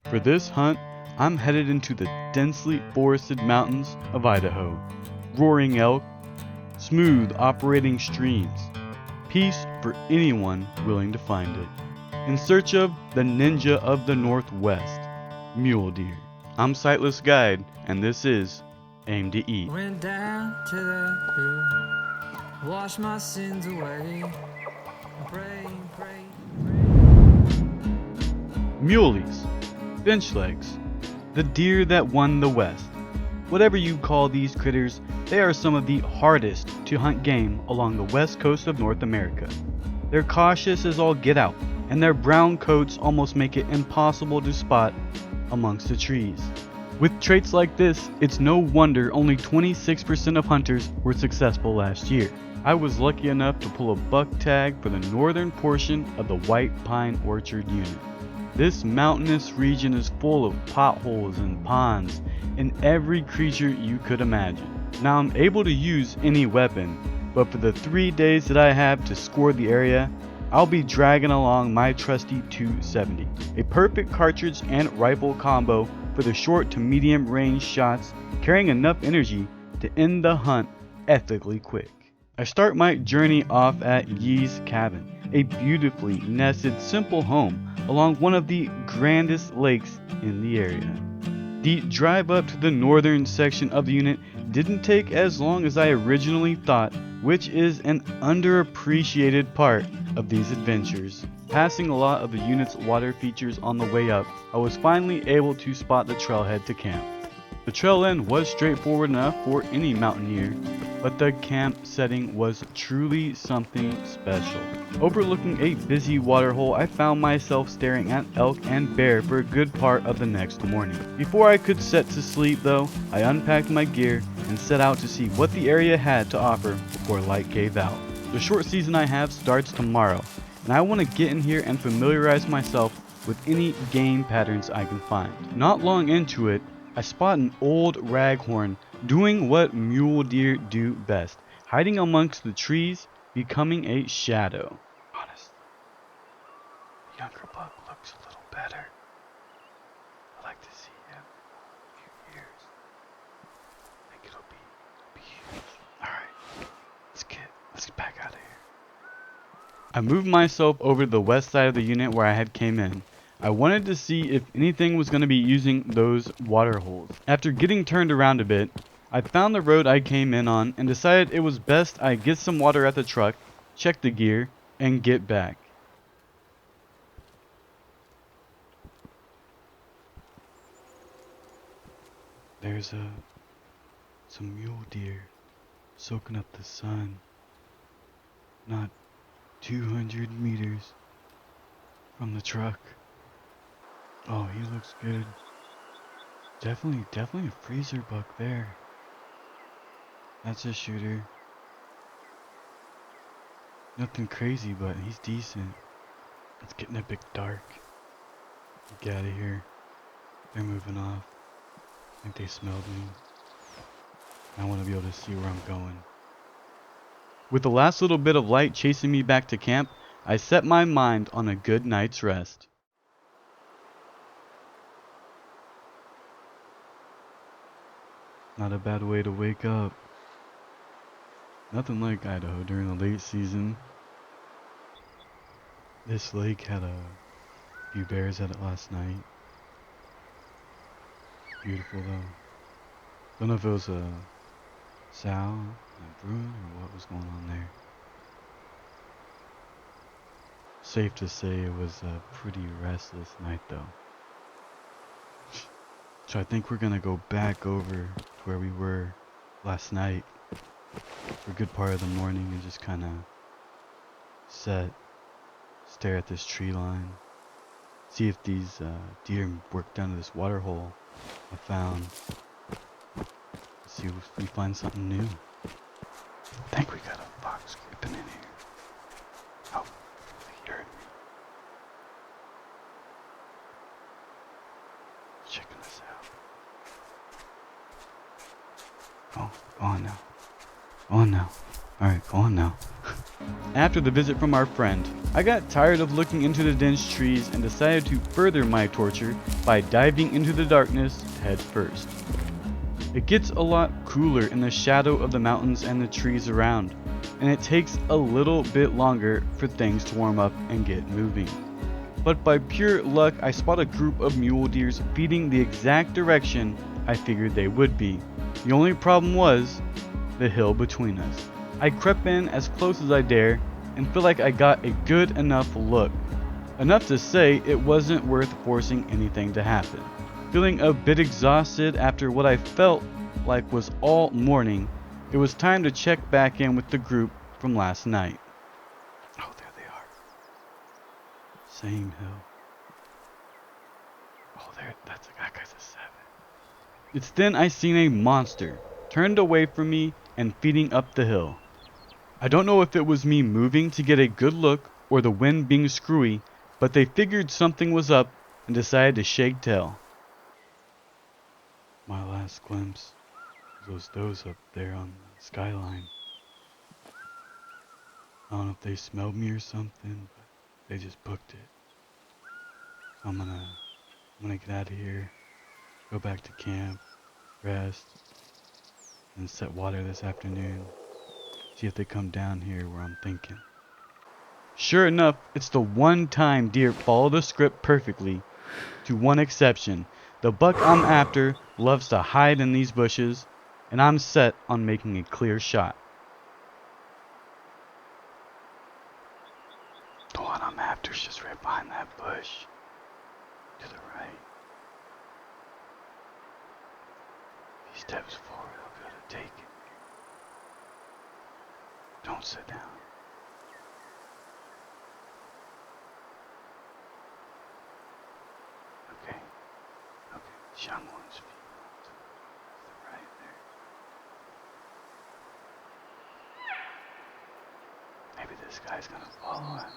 For this hunt, I'm headed into the densely forested mountains of Idaho. Roaring elk, smooth operating streams, peace for anyone willing to find it. In search of the ninja of the Northwest, mule deer. I'm Sightless Guide, and this is Aim2Eat. Went down to the hill, wash my sins away, pray. Muleys, bench legs, the deer that won the West. Whatever you call these critters, they are some of the hardest to hunt game along the west coast of North America. They're cautious as all get out, and their brown coats almost make it impossible to spot amongst the trees. With traits like this, it's no wonder only 26% of hunters were successful last year. I was lucky enough to pull a buck tag for the northern portion of the White Pine Orchard unit. This mountainous region is full of potholes and ponds and every creature you could imagine. Now I'm able to use any weapon, but for the 3 days that I have to score the area, I'll be dragging along my trusty 270, a perfect cartridge and rifle combo for the short to medium range shots, carrying enough energy to end the hunt ethically quick. I start my journey off at Yee's Cabin, a beautifully nested simple home along one of the grandest lakes in the area. The drive up to the northern section of the unit didn't take as long as I originally thought, which is an underappreciated part of these adventures. Passing a lot of the unit's water features on the way up, I was finally able to spot the trailhead to camp. The trail end was straightforward enough for any mountaineer, but the camp setting was truly something special. Overlooking a busy waterhole, I found myself staring at elk and bear for a good part of the next morning. Before I could set to sleep though, I unpacked my gear and set out to see what the area had to offer before light gave out. The short season I have starts tomorrow, and I want to get in here and familiarize myself with any game patterns I can find. Not long into it, I spot an old raghorn doing what mule deer do best, hiding amongst the trees, becoming a shadow. Honest, the younger buck looks a little better. I like to see him in a few years. I think it'll be huge. Alright, let's get back out of here. I moved myself over to the west side of the unit where I had came in. I wanted to see if anything was going to be using those water holes. After getting turned around a bit, I found the road I came in on and decided it was best I get some water at the truck, check the gear, and get back. There's some mule deer soaking up the sun, not 200 meters from the truck. Oh, he looks good. Definitely a freezer buck there. That's a shooter. Nothing crazy, but he's decent. It's getting a bit dark. Get out of here. They're moving off. I think they smelled me. I want to be able to see where I'm going. With the last little bit of light chasing me back to camp, I set my mind on a good night's rest. Not a bad way to wake up. Nothing like Idaho during the late season. This lake had a few bears at it last night. Beautiful though. Don't know if it was a sow, a bruin, or what was going on there. Safe to say it was a pretty restless night though. So I think we're gonna go back over to where we were last night for a good part of the morning and just kind of stare at this tree line, see if these deer work down to this water hole I found, see if we find something new. I think we got a fox creeping in here. Oh, he heard me. Checking us out. Oh, go on now. Go on now. Alright, go on now. After the visit from our friend, I got tired of looking into the dense trees and decided to further my torture by diving into the darkness head first. It gets a lot cooler in the shadow of the mountains and the trees around, and it takes a little bit longer for things to warm up and get moving. But by pure luck, I spot a group of mule deers feeding the exact direction I figured they would be. The only problem was the hill between us. I crept in as close as I dare and feel like I got a good enough look. Enough to say it wasn't worth forcing anything to happen. Feeling a bit exhausted after what I felt like was all morning, it was time to check back in with the group from last night. Oh, there they are. Same hill. Oh, there, that guy's a 7. It's then I seen a monster, turned away from me and feeding up the hill. I don't know if it was me moving to get a good look or the wind being screwy, but they figured something was up and decided to shake tail. My last glimpse was those up there on the skyline. I don't know if they smelled me or something, but they just booked it. So I'm gonna get out of here, go back to camp, rest, and set water this afternoon. See if they come down here where I'm thinking. Sure enough, it's the one time deer follow the script perfectly, to one exception. The buck I'm after loves to hide in these bushes, and I'm set on making a clear shot. The one I'm after is just right behind that bush, to the right. If he steps forward, I'll be able to take it. Don't sit down. Okay. This young one's feet to the right there. Maybe this guy's gonna follow him.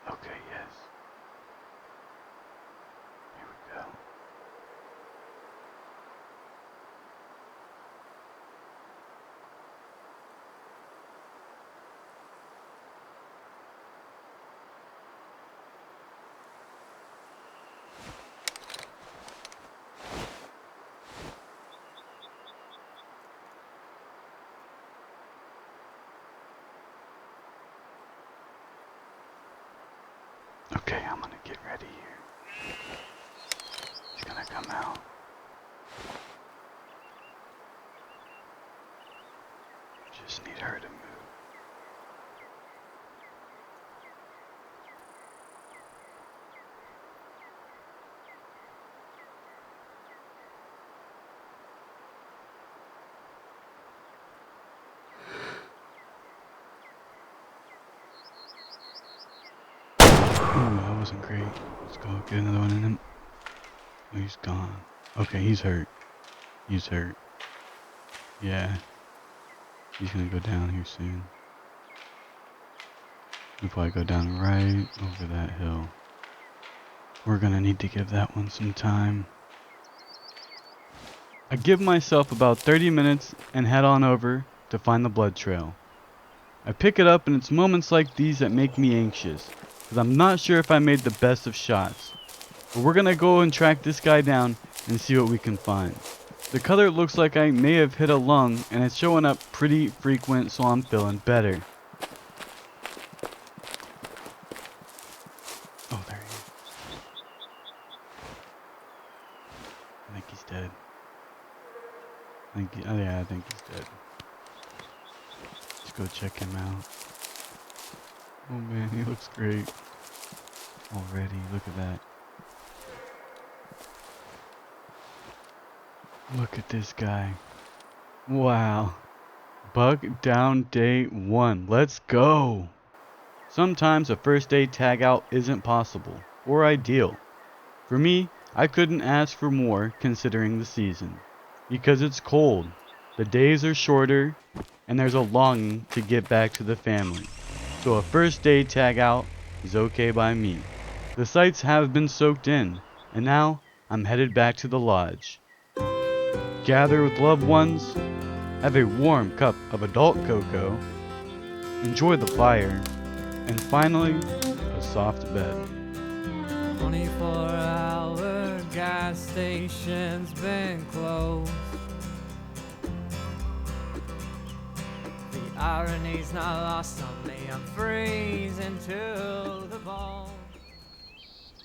Okay, yes. Here we go. Okay, I'm gonna get ready here. He's gonna come out. Just need her to move. Ooh, that wasn't great. Let's go get another one in him. Oh, he's gone. Okay, he's hurt. He's hurt. Yeah. He's gonna go down here soon. He'll probably go down right over that hill. We're gonna need to give that one some time. I give myself about 30 minutes and head on over to find the blood trail. I pick it up and it's moments like these that make me anxious, because I'm not sure if I made the best of shots. But we're gonna go and track this guy down and see what we can find. The color looks like I may have hit a lung and it's showing up pretty frequent, so I'm feeling better. Oh, there he is. I think he's dead. I think he's dead. Let's go check him out. Oh man, he looks great. Already, look at that. Look at this guy. Wow. Buck down day 1. Let's go. Sometimes a first day tag out isn't possible or ideal. For me, I couldn't ask for more considering the season. Because it's cold, the days are shorter, and there's a longing to get back to the family. So a first day tag out is okay by me. The sights have been soaked in, and now I'm headed back to the lodge. gather with loved ones, have a warm cup of adult cocoa, enjoy the fire, and finally, a soft bed. 24-hour gas station's been closed. The irony's not lost on me. I'm freezing to the bone.